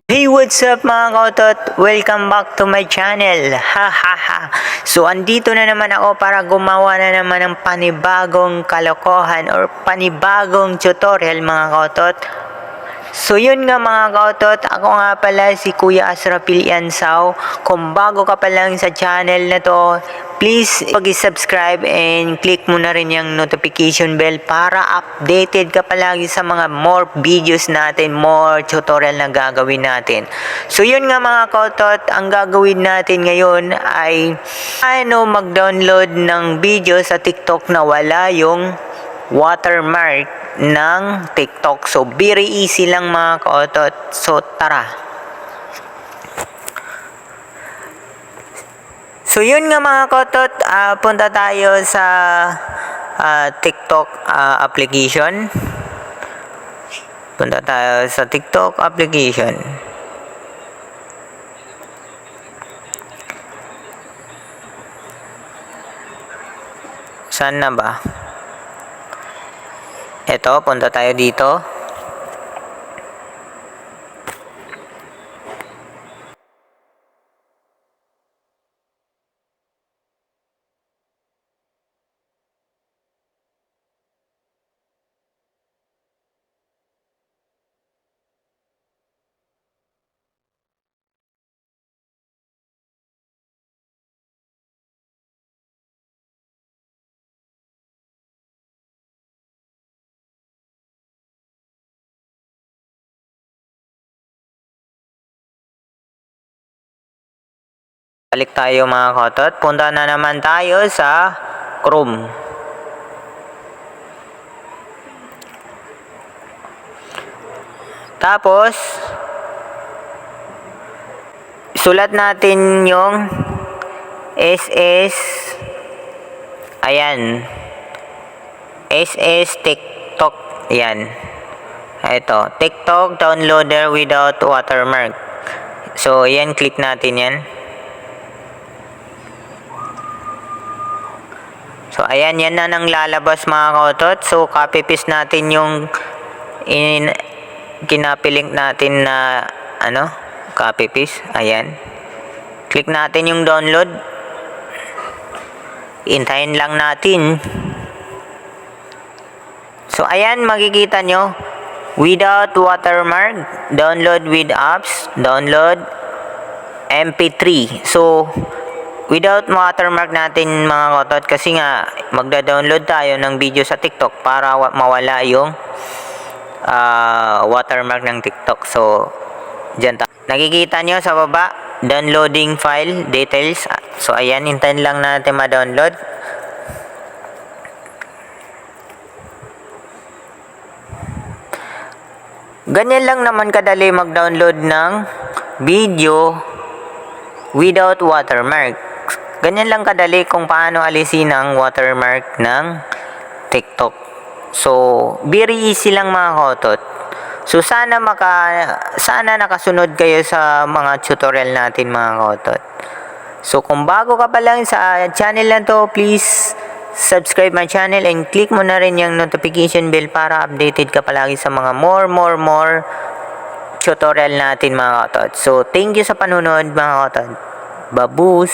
Hey, what's up mga kautot? Welcome back to my channel. Ha ha ha. So, andito na naman ako para gumawa na naman ng panibagong kalokohan or panibagong tutorial mga kautot. So, yun nga mga kautot, ako nga pala si Kuya Asrafil Yansaw. Kung bago ka pa lang sa channel na to, please pag-subscribe and click mo na rin yung notification bell para updated ka palagi sa mga more videos natin, more tutorial na gagawin natin. So yun nga mga kautot, ang gagawin natin ngayon ay mag-download ng video sa TikTok na wala yung watermark ng TikTok. So very easy lang mga kautot. So tara. So yun nga mga kotot, punta tayo sa TikTok application. Punta tayo sa TikTok application. Saan na ba? Ito, punta tayo dito. Balik tayo mga kotot. Punta na naman tayo sa Chrome. Tapos, sulat natin yung SS. Ayan. SS TikTok. Ayan. Ito. TikTok downloader without watermark. So, ayan. Click natin yan. So, ayan, yan na nang lalabas mga kautot. So, copy paste natin yung kinapilink natin na copy paste. Ayan. Click natin yung download. Hintayin lang natin. So, ayan, makikita nyo. Without watermark, download with apps, download MP3. So, without watermark natin mga kotot kasi nga magda-download tayo ng video sa TikTok para mawala yung watermark ng TikTok. So, dyan tayo. Nakikita nyo sa baba, downloading file details. So, ayan, hintayin lang natin ma-download. Ganyan lang naman kadali mag-download ng video without watermark. Ganyan lang kadali kung paano alisin ang watermark ng TikTok. So, very easy lang mga kotot. So, sana nakasunod kayo sa mga tutorial natin mga kotot. So, kung bago ka pa lang sa channel na to, please subscribe my channel and click mo na rin yung notification bell para updated ka palagi sa mga more tutorial natin mga kotot. So, thank you sa panunod mga kotot. Babus!